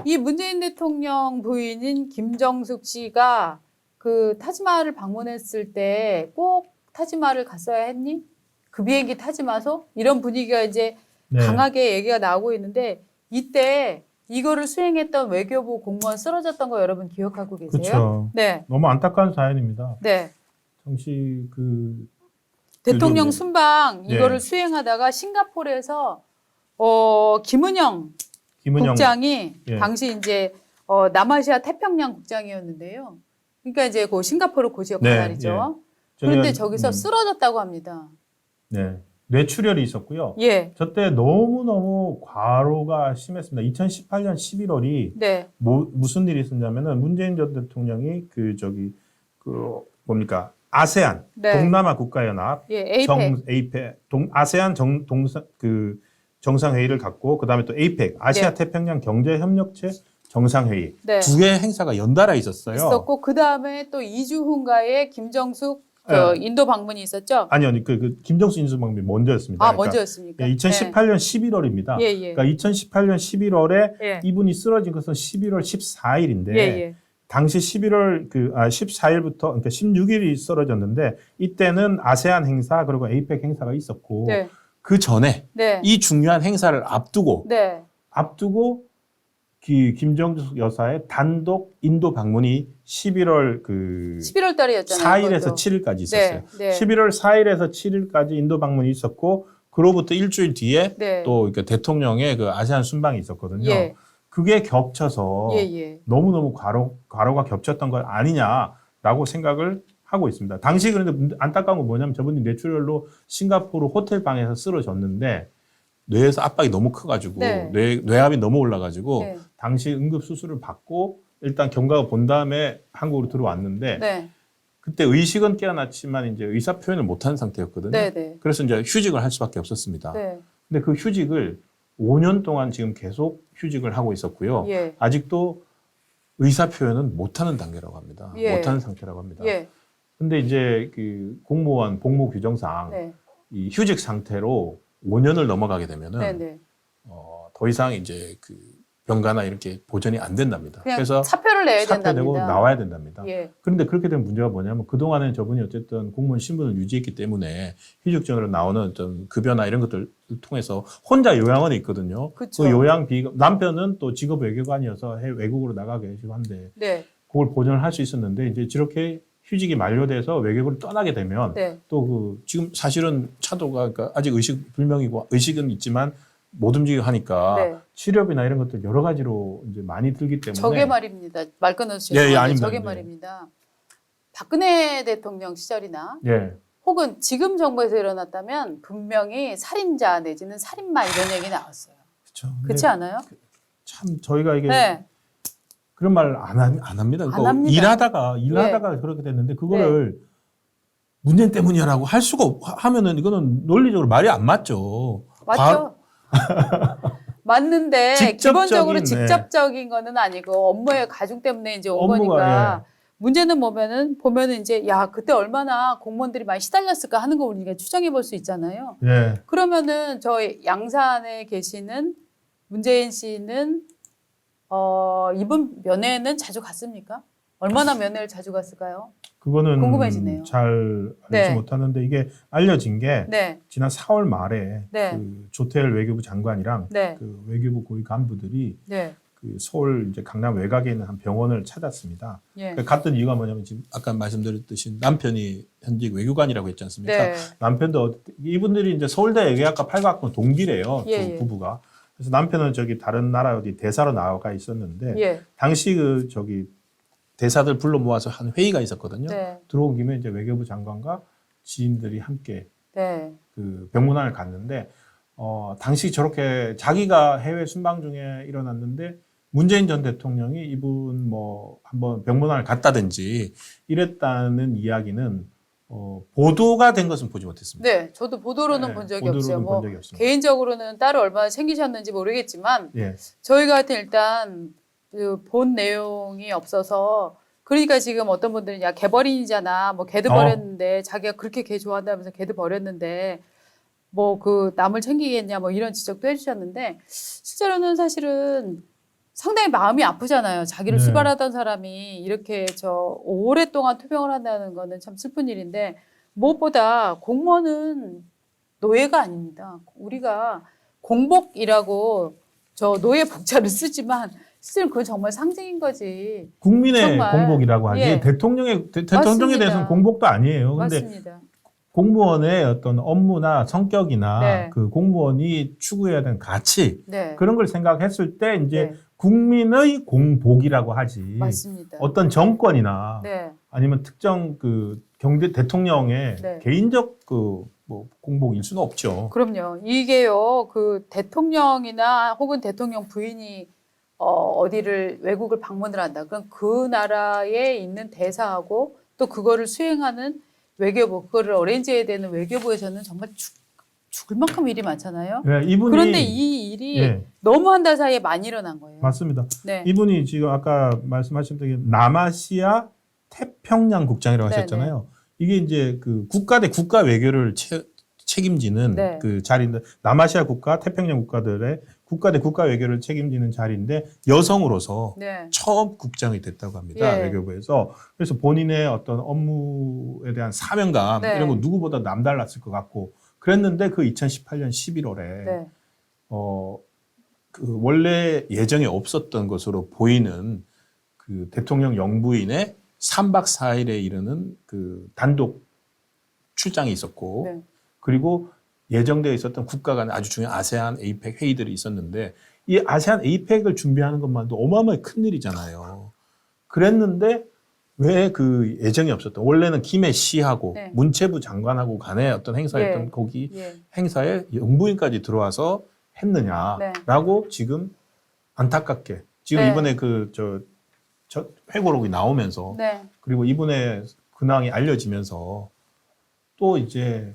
이 문재인 대통령 부인인 김정숙 씨가 그 타지마할을 방문했을 때 꼭 타지마할을 갔어야 했니? 그 비행기 타지 마소? 이런 분위기가 이제 네. 강하게 얘기가 나오고 있는데 이때 이거를 수행했던 외교부 공무원 쓰러졌던 거 여러분 기억하고 계세요? 그렇죠. 네. 너무 안타까운 사연입니다. 네. 당시 대통령 요즘, 순방 네. 이거를 수행하다가 싱가포르에서 김은영 국장이 예. 당시 이제 남아시아 태평양 국장이었는데요. 그러니까 이제 그 싱가포르 고지역 네, 말이죠. 예. 그런데 저기서 쓰러졌다고 합니다. 네. 뇌출혈이 있었고요. 예. 저때 너무너무 과로가 심했습니다. 2018년 11월이 네. 무슨 일이 있었냐면은 문재인 전 대통령이 뭡니까? 아세안, 네. 동남아 국가연합, 예, 에이펙, 아세안 정상회의를 갖고 그다음에 또 에이펙, 아시아 네. 태평양 경제협력체 정상회의 네. 두 개의 행사가 연달아 있었어요. 있었고 그 다음에 또 이주 후인가에 김정숙 네. 인도 방문이 있었죠? 아니요, 김정수 인수방법이 먼저였습니다. 아, 먼저였습니까? 2018년 11월입니다. 예, 예. 그러니까 2018년 11월에 예. 이분이 쓰러진 것은 11월 14일인데 예, 예. 당시 14일부터 그러니까 16일이 쓰러졌는데 이때는 아세안 행사 그리고 에이펙 행사가 있었고 네. 그 전에 네. 이 중요한 행사를 앞두고 네. 김정숙 여사의 단독 인도 방문이 11월 11월 달이었잖아요. 4일에서 그것도. 7일까지 있었어요. 네. 네. 11월 4일에서 7일까지 인도 방문이 있었고 그로부터 일주일 뒤에 네. 또 이렇게 대통령의 그 아세안 순방이 있었거든요. 예. 그게 겹쳐서 예, 예. 너무너무 과로가 겹쳤던 것 아니냐라고 생각을 하고 있습니다. 당시 그런데 안타까운 건 뭐냐면 저분이 뇌출혈로 싱가포르 호텔 방에서 쓰러졌는데 뇌에서 압박이 너무 커가지고 네. 뇌압이 너무 올라가지고 네. 당시 응급 수술을 받고 일단 경과가 본 다음에 한국으로 들어왔는데 네. 그때 의식은 깨어났지만 이제 의사 표현을 못하는 상태였거든요. 네, 네. 그래서 이제 휴직을 할 수밖에 없었습니다. 네. 근데 그 휴직을 5년 동안 지금 계속 휴직을 하고 있었고요. 예. 아직도 의사 표현은 못하는 단계라고 합니다. 예. 못하는 상태라고 합니다. 예. 근데 이제 그 공무원 복무 규정상 네. 이 휴직 상태로 5년을 넘어가게 되면은 네, 네. 더 이상 이제 그 병가나 이렇게 보전이 안 된답니다. 그냥 그래서 사표를 내야 사퇴되고 된답니다. 나와야 된답니다. 예. 그런데 그렇게 된 문제가 뭐냐면 그동안에 저분이 어쨌든 공무원 신분을 유지했기 때문에 휴직전으로 나오는 어떤 급여나 이런 것들을 통해서 혼자 요양원에 있거든요. 그쵸. 그 요양비, 남편은 또 직업 외교관이어서 외국으로 나가 계시고 한데 네. 그걸 보전을 할 수 있었는데 이제 저렇게 휴직이 만료돼서 외국으로 떠나게 되면 네. 또 지금 사실은 차도가 그러니까 아직 의식 불명이고 의식은 있지만 못 움직이고 하니까 네. 치료비나 이런 것들 여러 가지로 이제 많이 들기 때문에 저게 말입니다. 말 끊어서 예, 예, 죄송한데 아닙니다. 저게 네. 말입니다. 박근혜 대통령 시절이나 예. 혹은 지금 정부에서 일어났다면 분명히 살인자 내지는 살인마 이런 얘기 나왔어요. 그렇죠. 그렇지 않아요? 참 저희가 이게 네. 그런 말 안 합니다. 안 그러니까 합니다. 일하다가 그렇게 됐는데 그거를 문재인 때문이라고 할 수가 하면은 이거는 논리적으로 말이 안 맞죠. 맞죠? 맞는데 직접적인, 기본적으로 네. 직접적인 거는 아니고 업무의 가중 때문에 이제 온 업무가, 거니까 예. 문제는 보면은 이제 야 그때 얼마나 공무원들이 많이 시달렸을까 하는 거 우리가 추정해 볼 수 있잖아요. 예. 그러면은 저 양산에 계시는 문재인 씨는 이분 면회는 자주 갔습니까? 얼마나 면회를 자주 갔을까요? 그거는 궁금해지네요. 잘 알지 네. 못하는데 이게 알려진 게 네, 지난 4월 말에 네. 그 조태열 외교부 장관이랑 네, 그 외교부 고위 간부들이 네, 그 서울 이제 강남 외곽에 있는 한 병원을 찾았습니다. 예, 그 갔던 이유가 뭐냐면 지금 아까 말씀드렸듯이 남편이 현직 외교관이라고 했지 않습니까? 네, 남편도 이분들이 이제 서울대 외교학과 8학번 동기래요. 예, 두 예. 부부가. 그래서 남편은 저기 다른 나라 어디 대사로 나가 있었는데 예, 당시 대사들 불러 모아서 한 회의가 있었거든요. 네, 들어온 김에 이제 외교부 장관과 지인들이 함께 네, 그 병문안을 갔는데 당시 저렇게 자기가 해외 순방 중에 일어났는데 문재인 전 대통령이 이분 한번 병문안을 갔다든지 이랬다는 이야기는 보도가 된 것은 보지 못했습니다. 네. 저도 보도로는 네, 본 적이 보도로는 없어요. 본 적이 없습니다. 개인적으로는 딸을 얼마나 챙기셨는지 모르겠지만 예. 저희가 하여튼 일단 그 본 내용이 없어서 그러니까 지금 어떤 분들은 야 개버린이잖아 뭐 개도 버렸는데 자기가 그렇게 개 좋아한다면서 개도 버렸는데 뭐 그 남을 챙기겠냐 뭐 이런 지적도 해주셨는데 실제로는 사실은 상당히 마음이 아프잖아요. 자기를 네. 수발하던 사람이 이렇게 오랫동안 투병을 한다는 거는 참 슬픈 일인데 무엇보다 공무원은 노예가 아닙니다. 우리가 공복이라고 저 노예 복자를 쓰지만 실은 그건 정말 상징인 거지. 국민의 정말. 공복이라고 하지 예. 대통령에 맞습니다. 대해서는 공복도 아니에요. 근데 맞습니다. 공무원의 어떤 업무나 성격이나 네. 그 공무원이 추구해야 되는 가치 네. 그런 걸 생각했을 때 이제 네. 국민의 공복이라고 하지. 맞습니다. 어떤 정권이나 네. 아니면 특정 그 경제 대통령의 네. 개인적 그 뭐 공복일 수는 없죠. 그럼요. 이게요, 그 대통령이나 혹은 대통령 부인이 어디를 외국을 방문을 한다. 그럼 그 나라에 있는 대사하고 또 그거를 수행하는 외교부, 그거를 어레인지해야 되는 외교부에서는 정말 죽을 만큼 일이 많잖아요. 네, 이분이 그런데 이 일이 예, 너무 한 달 사이에 많이 일어난 거예요. 맞습니다. 네. 이분이 지금 아까 말씀하신 대로 남아시아 태평양 국장이라고 네, 하셨잖아요. 이게 이제 그 국가 대 국가 외교를 책임지는 네. 그 자리인데 남아시아 국가, 태평양 국가들의 국가 대 국가 외교를 책임지는 자리인데 여성으로서 네. 처음 국장이 됐다고 합니다. 예. 외교부에서. 그래서 본인의 어떤 업무에 대한 사명감 네. 이런 거 누구보다 남달랐을 것 같고 그랬는데 그 2018년 11월에 네. 그 원래 예정에 없었던 것으로 보이는 그 대통령 영부인의 3박 4일에 이르는 그 단독 출장이 있었고 네. 그리고 예정되어 있었던 국가 간 아주 중요한 아세안 에이펙 회의들이 있었는데 이 아세안 에이펙을 준비하는 것만도 어마어마하게 큰 일이잖아요. 그랬는데 왜 그 예정이 없었던 원래는 김해 시하고 네. 문체부 장관하고 간의 어떤 행사였던 예. 거기 예. 행사에 영부인까지 들어와서 했느냐라고 지금 안타깝게 지금 네. 이번에 저 회고록이 나오면서 네. 그리고 이분의 근황이 알려지면서 또 이제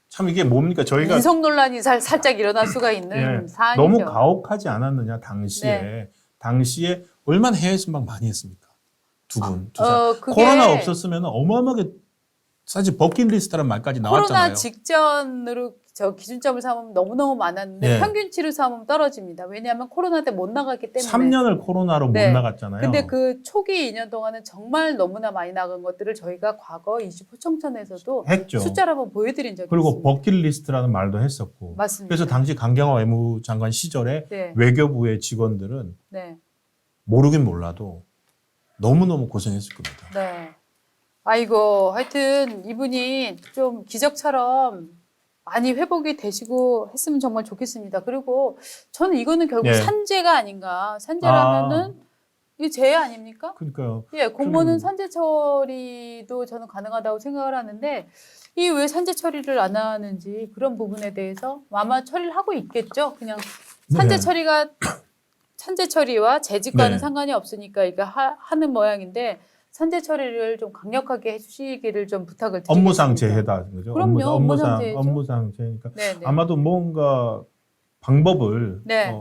참 이게 뭡니까 저희가 인성 논란이 살짝 일어날 수가 있는 예, 사안이죠. 너무 가혹하지 않았느냐 당시에 네. 당시에 얼마나 해외 순방 많이 했습니까? 두 사람. 그게 코로나 없었으면 어마어마하게 사실 버킷리스트라는 말까지 나왔잖아요. 코로나 직전으로 저 기준점을 삼으면 너무너무 많았는데 예. 평균치를 삼으면 떨어집니다. 왜냐하면 코로나 때 못 나갔기 때문에. 3년을 코로나로 네. 못 나갔잖아요. 근데 그 초기 2년 동안은 정말 너무나 많이 나간 것들을 저희가 과거 24청천에서도 했죠. 숫자를 한번 보여드린 적이 그리고 있습니다. 버킷리스트라는 말도 했었고. 맞습니다. 그래서 당시 강경화 외무장관 시절에 네. 외교부의 직원들은 네. 모르긴 몰라도 너무너무 고생했을 겁니다. 네. 아이고, 하여튼 이분이 좀 기적처럼 많이 회복이 되시고 했으면 정말 좋겠습니다. 그리고 저는 이거는 결국 네. 산재가 아닌가. 산재라면은 이게 재해 아닙니까? 그러니까요. 예, 공무원은 좀- 산재 처리도 저는 가능하다고 생각을 하는데 이 왜 산재 처리를 안 하는지 그런 부분에 대해서 아마 처리를 하고 있겠죠. 그냥 산재 네. 처리가 산재 처리와 재직과는 네. 상관이 없으니까 이거 하는 모양인데 산재 처리를 좀 강력하게 해주시기를 좀 부탁을 드리겠습니다. 업무상 재해다 그죠? 그럼요, 업무상 재해죠. 업무상 재해니까 네, 네. 아마도 뭔가 방법을 네.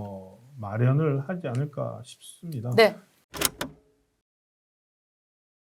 마련을 하지 않을까 싶습니다. 네.